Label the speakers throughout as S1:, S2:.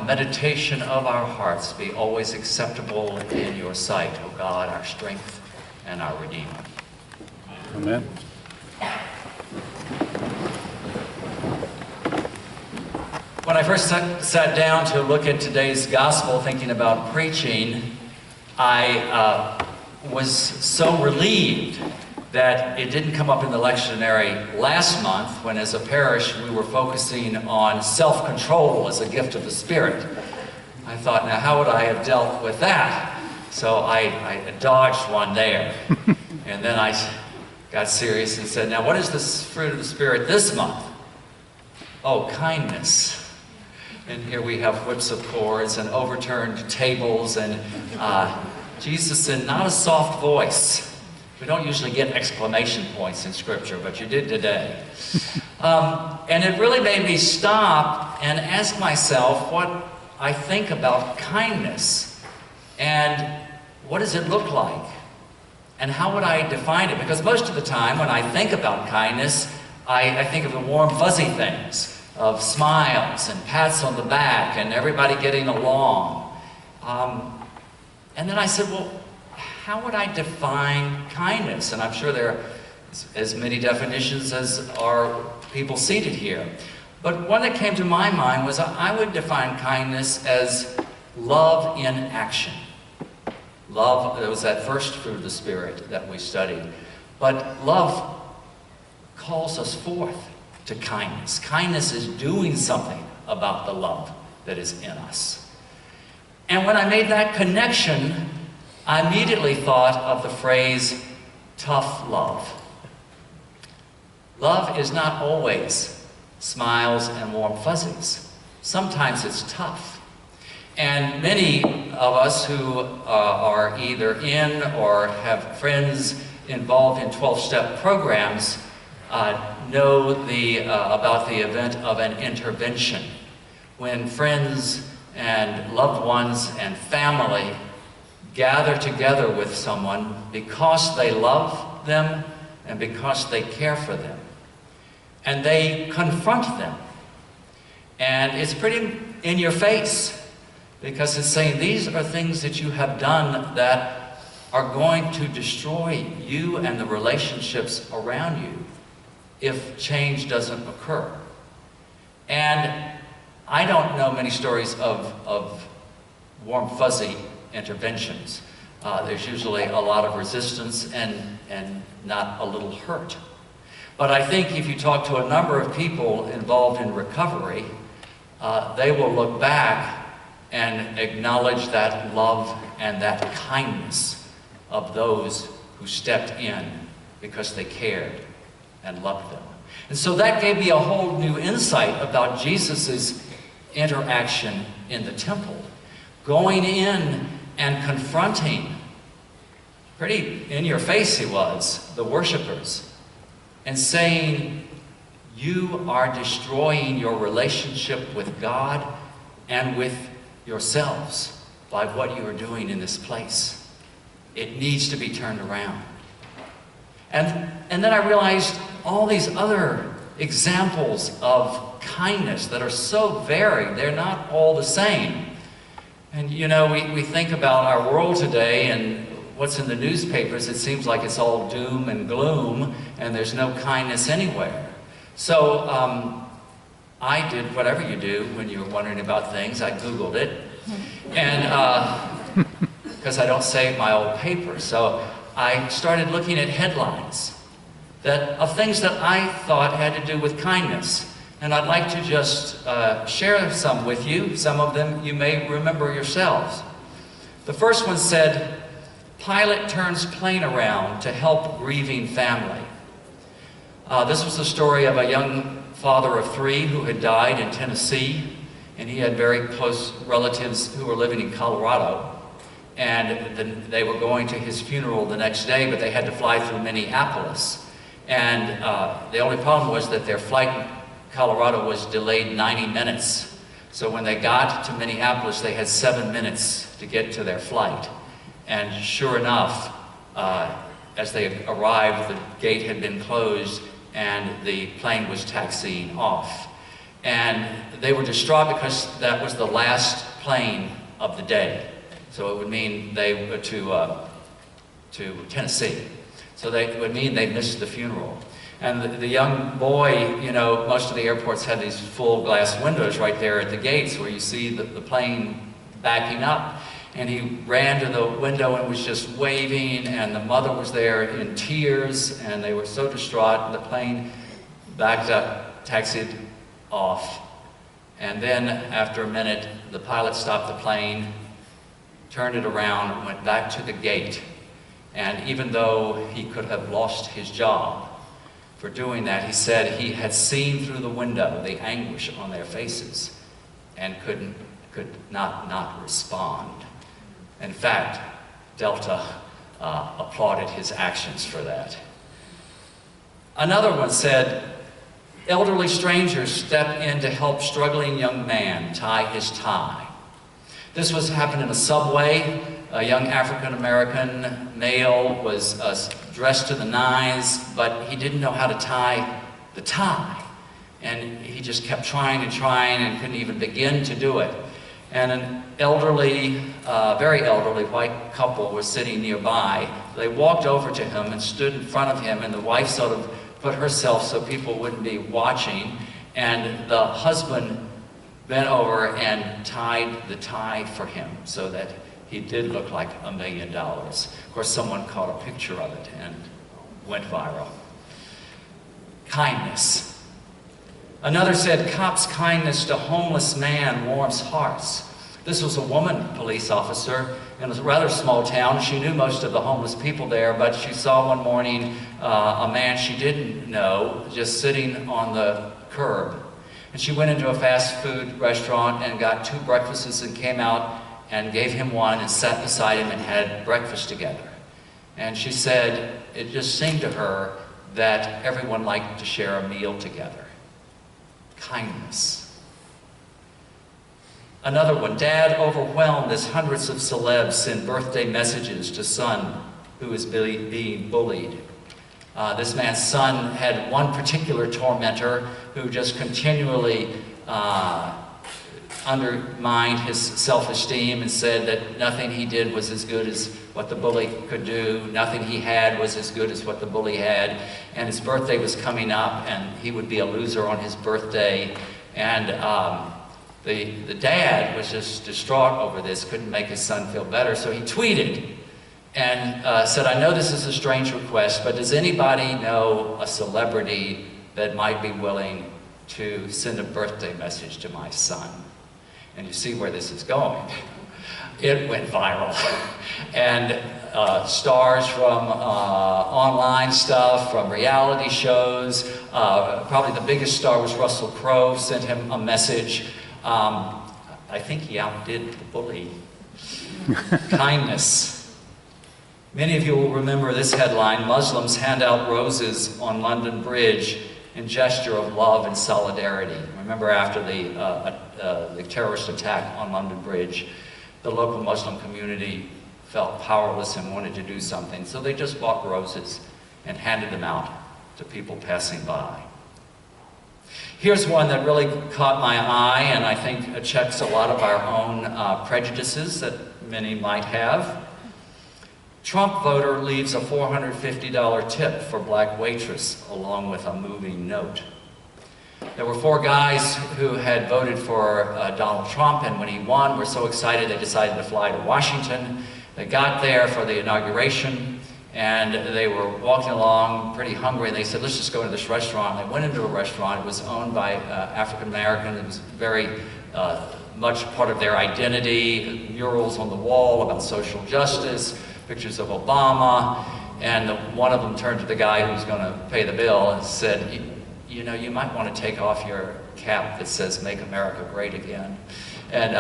S1: meditation of our hearts be always acceptable in your sight, O God, our strength and our Redeemer.
S2: Amen.
S1: When I first sat down to look at today's gospel, thinking about preaching, I was so relieved that it didn't come up in the lectionary last month when, as a parish, we were focusing on self-control as a gift of the Spirit. I thought, now how would I have dealt with that? So I dodged one there. And then I got serious and said, now what is the fruit of the Spirit this month? Oh, kindness. And here we have whips of cords and overturned tables and Jesus said, not a soft voice. We don't usually get exclamation points in Scripture, but you did today. And it really made me stop and ask myself what I think about kindness. And what does it look like? And how would I define it? Because most of the time when I think about kindness, I think of the warm, fuzzy things, of smiles and pats on the back and everybody getting along. And then I said, well, how would I define kindness? And I'm sure there are as many definitions as are people seated here. But one that came to my mind was I would define kindness as love in action. Love, it was that first fruit of the Spirit that we studied. But love calls us forth to kindness. Kindness is doing something about the love that is in us. And when I made that connection, I immediately thought of the phrase, tough love. Love is not always smiles and warm fuzzies. Sometimes it's tough. And many of us who are either in or have friends involved in 12-step programs know about the event of an intervention, when friends and loved ones and family gather together with someone because they love them and because they care for them. And they confront them. And it's pretty in your face, because it's saying these are things that you have done that are going to destroy you and the relationships around you if change doesn't occur. And I don't know many stories of warm, fuzzy interventions. There's usually a lot of resistance and not a little hurt. But I think if you talk to a number of people involved in recovery, they will look back and acknowledge that love and that kindness of those who stepped in because they cared and loved them. And so that gave me a whole new insight about Jesus's interaction in the temple, going in and confronting, pretty in your face he was, the worshipers, and saying, you are destroying your relationship with God and with yourselves by what you are doing in this place. It needs to be turned around. And then I realized all these other examples of kindness that are so varied. They're not all the same. And you know, we think about our world today and what's in the newspapers. It seems like it's all doom and gloom and there's no kindness anywhere. So I did whatever you do when you're wondering about things. I Googled it. And because I don't save my old paper. So I started looking at headlines of things that I thought had to do with kindness. And I'd like to just share some with you. Some of them you may remember yourselves. The first one said, pilot turns plane around to help grieving family. This was the story of a young father of 3 who had died in Tennessee, and he had very close relatives who were living in Colorado. And they were going to his funeral the next day, but they had to fly through Minneapolis. And the only problem was that their flight in Colorado was delayed 90 minutes. So when they got to Minneapolis, they had 7 minutes to get to their flight. And sure enough, as they arrived, the gate had been closed and the plane was taxiing off. And they were distraught because that was the last plane of the day. So it would mean they were to Tennessee. So it would mean they missed the funeral. And the young boy, you know, most of the airports had these full glass windows right there at the gates where you see the plane backing up. And he ran to the window and was just waving, and the mother was there in tears, and they were so distraught. The plane backed up, taxied off. And then after a minute, the pilot stopped the plane, turned it around, went back to the gate. And even though he could have lost his job for doing that, he said he had seen through the window the anguish on their faces and could not respond. In fact, Delta applauded his actions for that. Another one said, elderly strangers step in to help struggling young man tie his tie. This happened in a subway. A young African-American male was dressed to the nines, but he didn't know how to tie the tie. And he just kept trying and couldn't even begin to do it. And an elderly, very elderly white couple was sitting nearby. They walked over to him and stood in front of him, and the wife sort of put herself so people wouldn't be watching, and the husband bent over and tied the tie for him so that he did look like $1 million. Of course, someone caught a picture of it and went viral. Kindness. Another said, cops' kindness to homeless man warms hearts. This was a woman police officer in a rather small town. She knew most of the homeless people there, but she saw one morning a man she didn't know just sitting on the curb. And she went into a fast food restaurant and got 2 breakfasts and came out and gave him one and sat beside him and had breakfast together. And she said it just seemed to her that everyone liked to share a meal together. Kindness. Another one, dad overwhelmed as hundreds of celebs send birthday messages to son who is being bullied. This man's son had one particular tormentor who just continually undermined his self-esteem and said that nothing he did was as good as what the bully could do, nothing he had was as good as what the bully had, and his birthday was coming up and he would be a loser on his birthday, and the dad was just distraught over this, couldn't make his son feel better, so he tweeted and said, I know this is a strange request, but does anybody know a celebrity that might be willing to send a birthday message to my son? And you see where this is going. It went viral. And stars from online stuff, from reality shows, probably the biggest star was Russell Crowe, sent him a message. I think he outdid the bully. Kindness. Many of you will remember this headline, Muslims hand out roses on London Bridge in gesture of love and solidarity. Remember after the terrorist attack on London Bridge, the local Muslim community felt powerless and wanted to do something, so they just bought roses and handed them out to people passing by. Here's one that really caught my eye, and I think checks a lot of our own prejudices that many might have. Trump voter leaves a $450 tip for black waitress along with a moving note. There were 4 guys who had voted for Donald Trump, and when he won, were so excited they decided to fly to Washington. They got there for the inauguration, and they were walking along pretty hungry, and they said, let's just go to this restaurant. They went into a restaurant. It was owned by African American. It was very much part of their identity, murals on the wall about social justice, pictures of Obama, and one of them turned to the guy who was going to pay the bill and said, you know, you might want to take off your cap that says Make America Great Again. And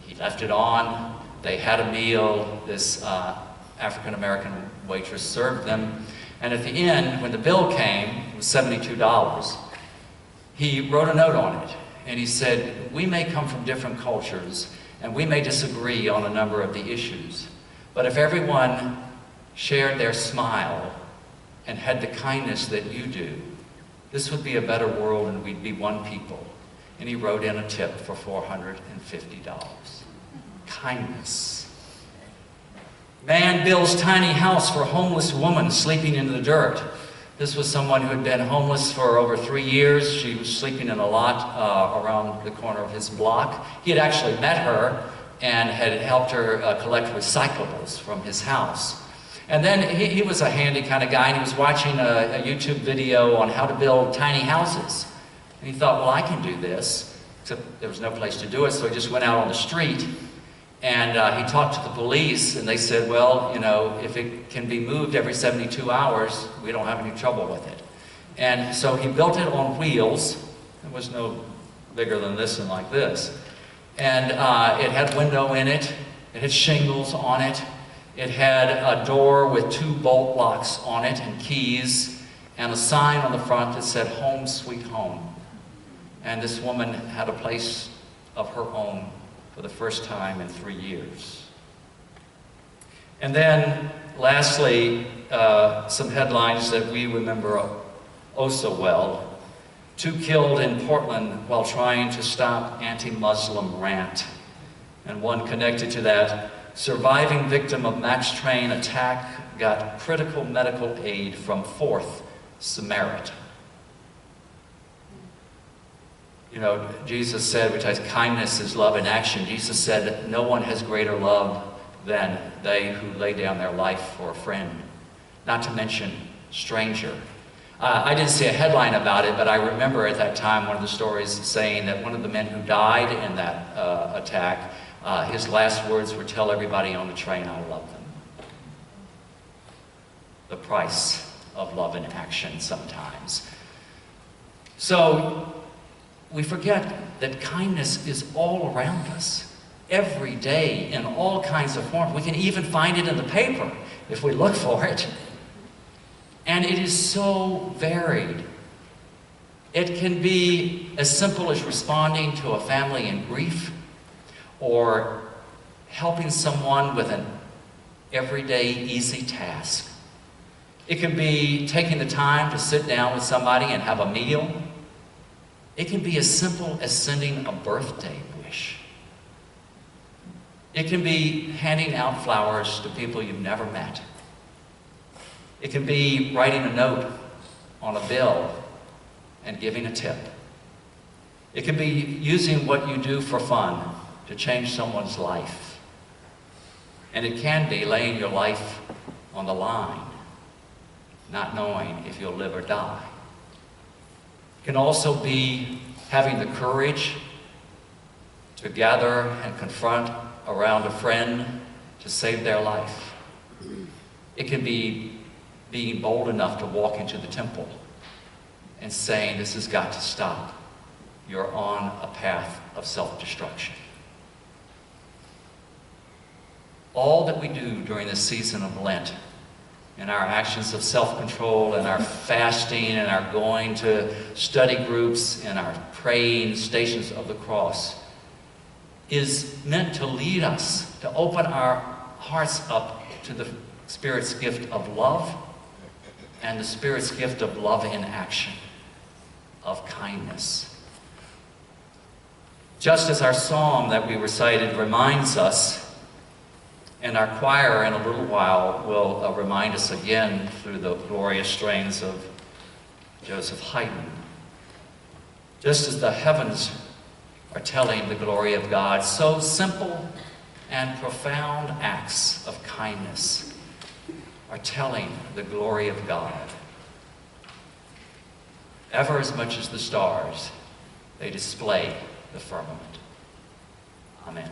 S1: he left it on. They had a meal. This African-American waitress served them. And at the end, when the bill came, it was $72, he wrote a note on it. And he said, we may come from different cultures, and we may disagree on a number of the issues, but if everyone shared their smile and had the kindness that you do, this would be a better world and we'd be one people. And he wrote in a tip for $450. Kindness. Man builds tiny house for homeless woman sleeping in the dirt. This was someone who had been homeless for over 3 years. She was sleeping in a lot around the corner of his block. He had actually met her and had helped her collect recyclables from his house. And then he was a handy kind of guy, and he was watching a YouTube video on how to build tiny houses. And he thought, well, I can do this, except there was no place to do it, so he just went out on the street. And he talked to the police, and they said, well, you know, if it can be moved every 72 hours, we don't have any trouble with it. And so he built it on wheels. It was no bigger than this and like this. And it had window in it. It had shingles on it. It had a door with 2 bolt locks on it and keys, and a sign on the front that said, "Home Sweet Home." And this woman had a place of her own for the first time in 3 years. And then, lastly, some headlines that we remember oh so well. 2 killed in Portland while trying to stop anti-Muslim rant. And one connected to that, surviving victim of Max train attack got critical medical aid from 4th Samaritan. You know, Jesus said, which is kindness is love in action. Jesus said, no one has greater love than they who lay down their life for a friend, not to mention stranger. I didn't see a headline about it, but I remember at that time one of the stories saying that one of the men who died in that attack, his last words were, "Tell everybody on the train I love them." The price of love in action sometimes. So we forget that kindness is all around us, every day, in all kinds of forms. We can even find it in the paper if we look for it. And it is so varied. It can be as simple as responding to a family in grief, or helping someone with an everyday easy task. It can be taking the time to sit down with somebody and have a meal. It can be as simple as sending a birthday wish. It can be handing out flowers to people you've never met. It can be writing a note on a bill and giving a tip. It can be using what you do for fun to change someone's life. And it can be laying your life on the line, not knowing if you'll live or die. It can also be having the courage to gather and confront around a friend to save their life. It can be being bold enough to walk into the temple and saying, "This has got to stop. You're on a path of self-destruction." All that we do during this season of Lent, in our actions of self-control, and our fasting, and our going to study groups, and our praying stations of the cross, is meant to lead us, to open our hearts up to the Spirit's gift of love, and the Spirit's gift of love in action, of kindness. Just as our psalm that we recited reminds us, and our choir in a little while will remind us again through the glorious strains of Joseph Haydn. Just as the heavens are telling the glory of God, so simple and profound acts of kindness are telling the glory of God. Ever as much as the stars, they display the firmament. Amen.